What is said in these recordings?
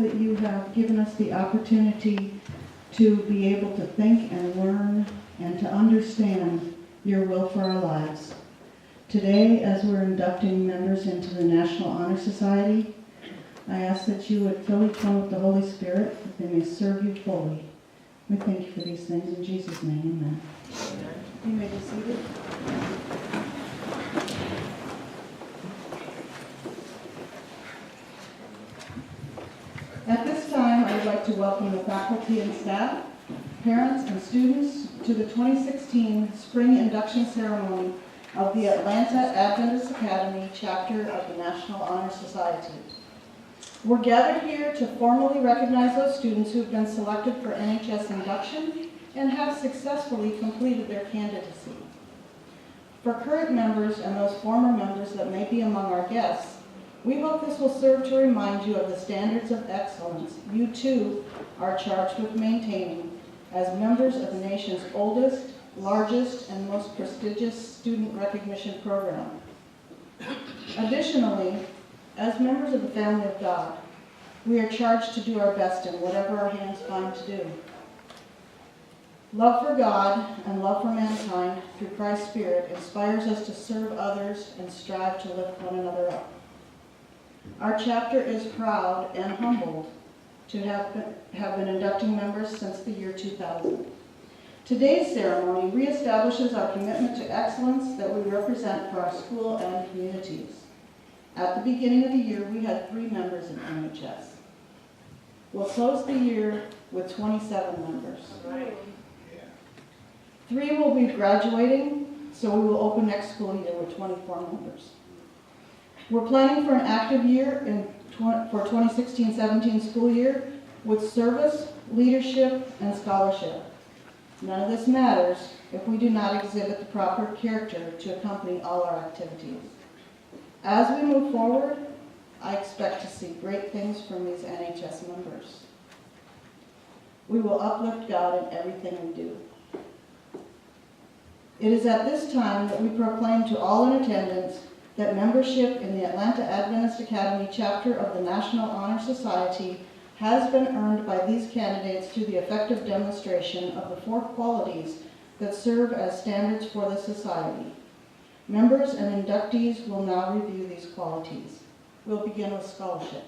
that you have given us the opportunity to be able to think and learn and to understand your will for our lives. Today, as we're inducting members into the National Honor Society, I ask that you would fill each one with the Holy Spirit, that they may serve you fully. We thank you for these things in Jesus' name, amen. You may be seated. At this time, I would like to welcome the faculty and staff, parents, and students to the 2016 Spring Induction Ceremony of the Atlanta Adventist Academy chapter of the National Honor Society. We're gathered here to formally recognize those students who have been selected for NHS induction and have successfully completed their candidacy. For current members and those former members that may be among our guests, we hope this will serve to remind you of the standards of excellence you too are charged with maintaining as members of the nation's oldest, largest, and most prestigious student recognition program. Additionally, as members of the family of God, we are charged to do our best in whatever our hands find to do. Love for God and love for mankind through Christ's Spirit inspires us to serve others and strive to lift one another up. Our chapter is proud and humbled to have been inducting members since the year 2000. Today's ceremony reestablishes our commitment to excellence that we represent for our school and communities. At the beginning of the year, we had 3 members in NHS. We'll close the year with 27 members. Right. 3 will be graduating, so we will open next school year with 24 members. We're planning for an active year for 2016-17 school year with service, leadership, and scholarship. None of this matters if we do not exhibit the proper character to accompany all our activities. As we move forward, I expect to see great things from these NHS members. We will uplift God in everything we do. It is at this time that we proclaim to all in attendance that membership in the Atlanta Adventist Academy chapter of the National Honor Society has been earned by these candidates through the effective demonstration of the 4 qualities that serve as standards for the society. Members and inductees will now review these qualities. We'll begin with scholarship.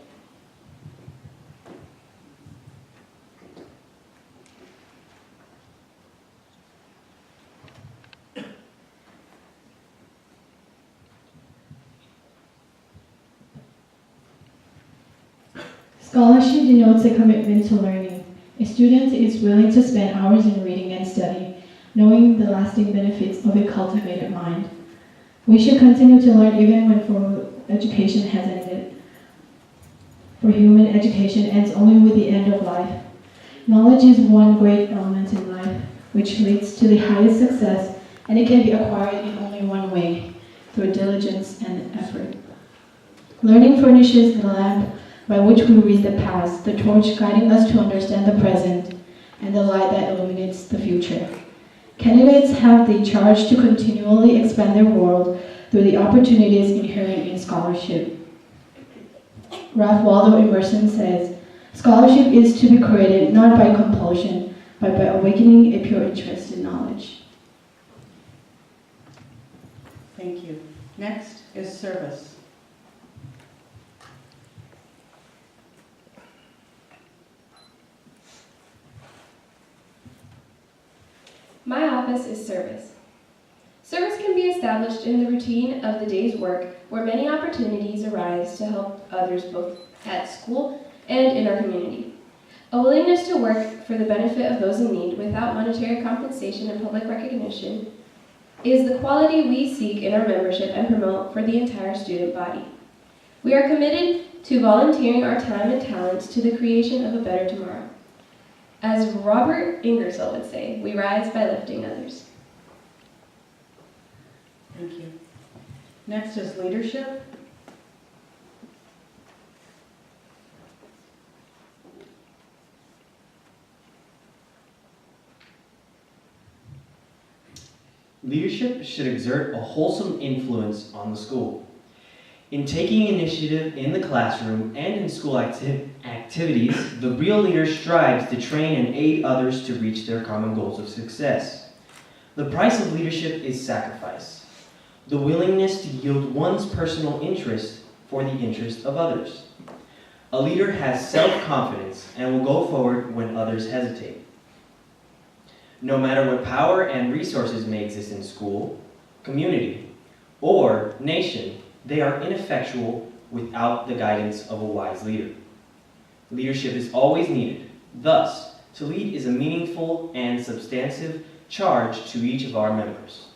Scholarship denotes a commitment to learning. A student is willing to spend hours in reading and study, knowing the lasting benefits of a cultivated mind. We should continue to learn even when formal education has ended. For human education ends only with the end of life. Knowledge is one great element in life, which leads to the highest success, and it can be acquired in only one way, through diligence and effort. Learning furnishes the lamp by which we read the past, the torch guiding us to understand the present, and the light that illuminates the future. Candidates have the charge to continually expand their world through the opportunities inherent in scholarship. Ralph Waldo Emerson says, "Scholarship is to be created not by compulsion, but by awakening a pure interest in knowledge." Thank you. Next is service. My office is service. Service can be established in the routine of the day's work, where many opportunities arise to help others both at school and in our community. A willingness to work for the benefit of those in need without monetary compensation and public recognition is the quality we seek in our membership and promote for the entire student body. We are committed to volunteering our time and talents to the creation of a better tomorrow. As Robert Ingersoll would say, we rise by lifting others. Thank you. Next is leadership. Leadership should exert a wholesome influence on the school. In taking initiative in the classroom and in school activities, the real leader strives to train and aid others to reach their common goals of success. The price of leadership is sacrifice, the willingness to yield one's personal interest for the interest of others. A leader has self-confidence and will go forward when others hesitate. No matter what power and resources may exist in school, community, or nation, they are ineffectual without the guidance of a wise leader. Leadership is always needed. Thus, to lead is a meaningful and substantive charge to each of our members.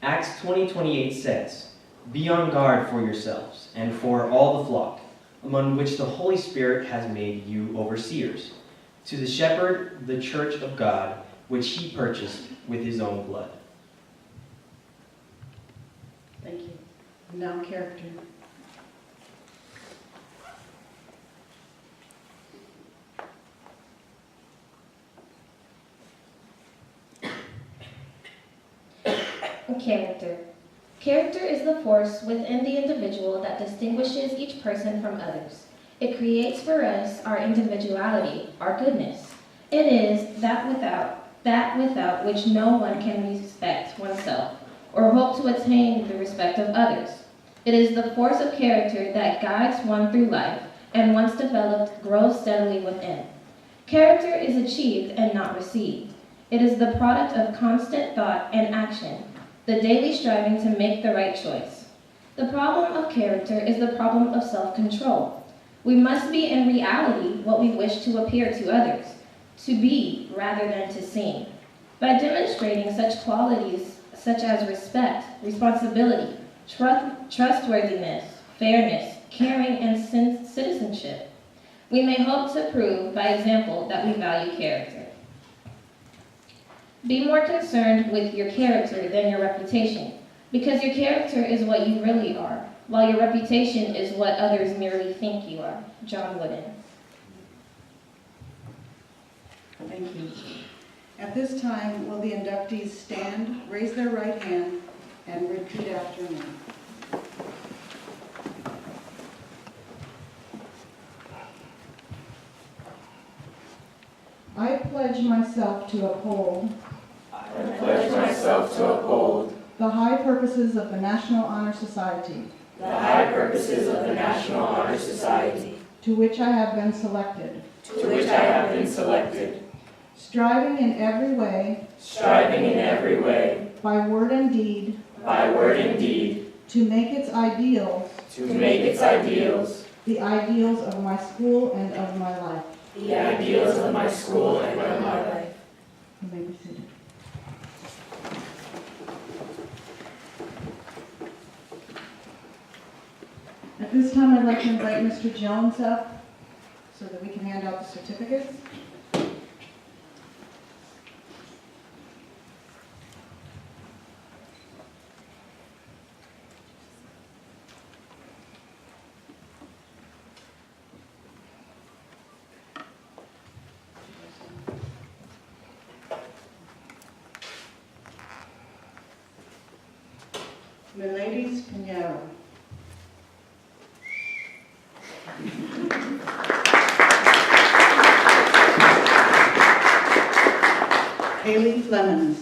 Acts 20:28 says, "Be on guard for yourselves and for all the flock, among which the Holy Spirit has made you overseers, to the shepherd the church of God, which he purchased with his own blood." Thank you. Now character. Character. Character is the force within the individual that distinguishes each person from others. It creates for us our individuality, our goodness. It is that without which no one can respect oneself or hope to attain the respect of others. It is the force of character that guides one through life and once developed grows steadily within. Character is achieved and not received. It is the product of constant thought and action, the daily striving to make the right choice. The problem of character is the problem of self-control. We must be in reality what we wish to appear to others, to be rather than to seem. By demonstrating such qualities such as respect, responsibility, trustworthiness, fairness, caring, and citizenship, we may hope to prove by example that we value character. Be more concerned with your character than your reputation, because your character is what you really are, while your reputation is what others merely think you are. John Wooden. Thank you. At this time, will the inductees stand, raise their right hand, and repeat after me? I pledge myself to uphold the high purposes of the National Honor Society, to which I have been selected, striving in every way, by word and deed, to make its ideals, the ideals of my school and of my life. You may be seated. At this time, I'd like to invite Mr. Jones up so that we can hand out the certificates. Miladies Pinheiro. Haley Flemings.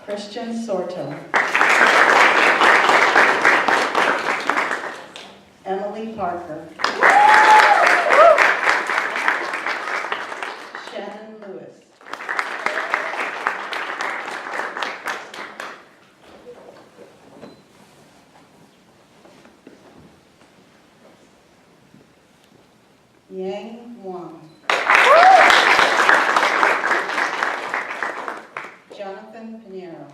Christian Sorto. Emily Parker. Shannon Lewis. Yang Wang. Jonathan Pinheiro.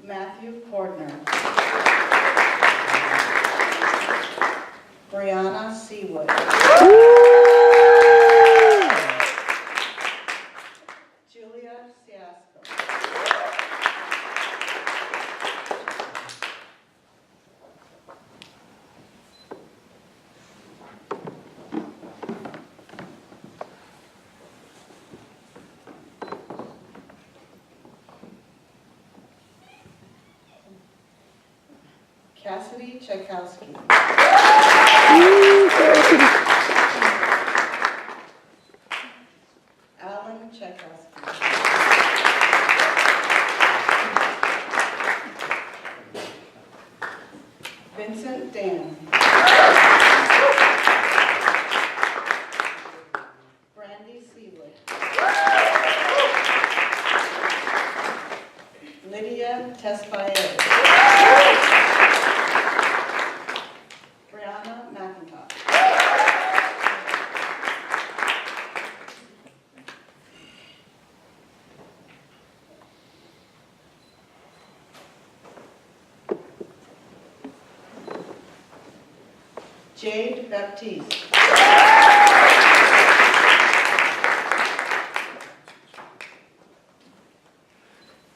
Matthew Portner. Brianna Seawood. Julia Siasco. Cassidy Tchaikovsky. Alan Tchaikovsky. Vincent Dan. Brandy Seeley. Lydia Tesfaye. Brianna McIntosh. Jade Baptiste.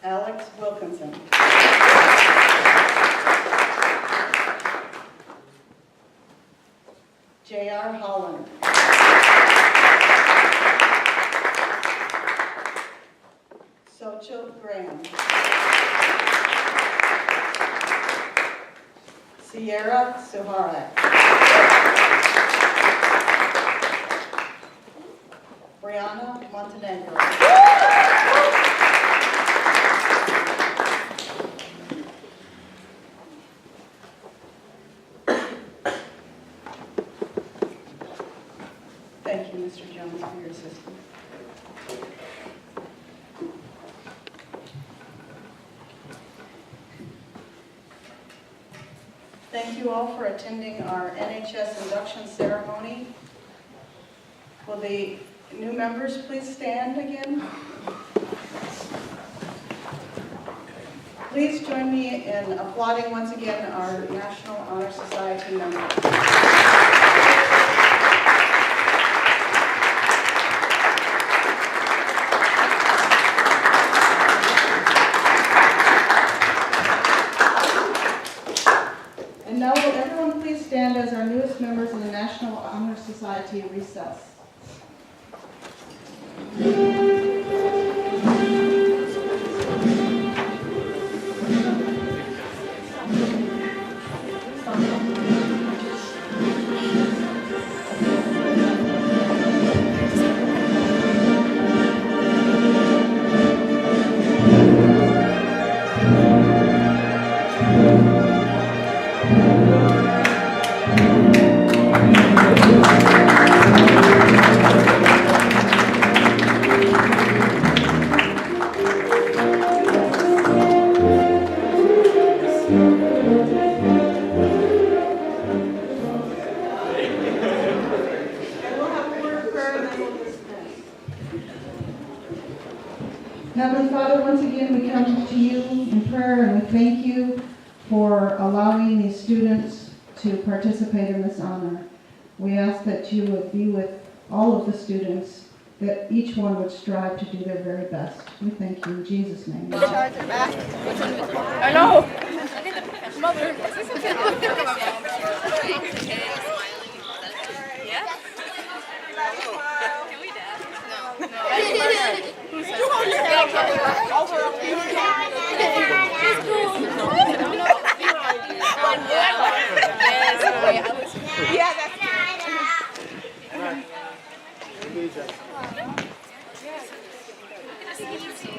Alex Wilkinson. J.R. Holland. Sochil Graham. Sierra Suharak. Brianna Montenegro. Thank you, Mr. Jones, for your assistance. Thank you all for attending our NHS induction ceremony. Will the new members please stand again? Please join me in applauding once again our National Honor Society members. And now will everyone please stand as our newest members in the National Honor Society recess. Heavenly Father, once again we come to you in prayer and we thank you for allowing these students to participate in this honor. We ask that you would be with all of the students, that each one would strive to do their very best. We thank you in Jesus' name. Hello. Mother. Can we dance? No. You hold your head over. Yeah, that's good.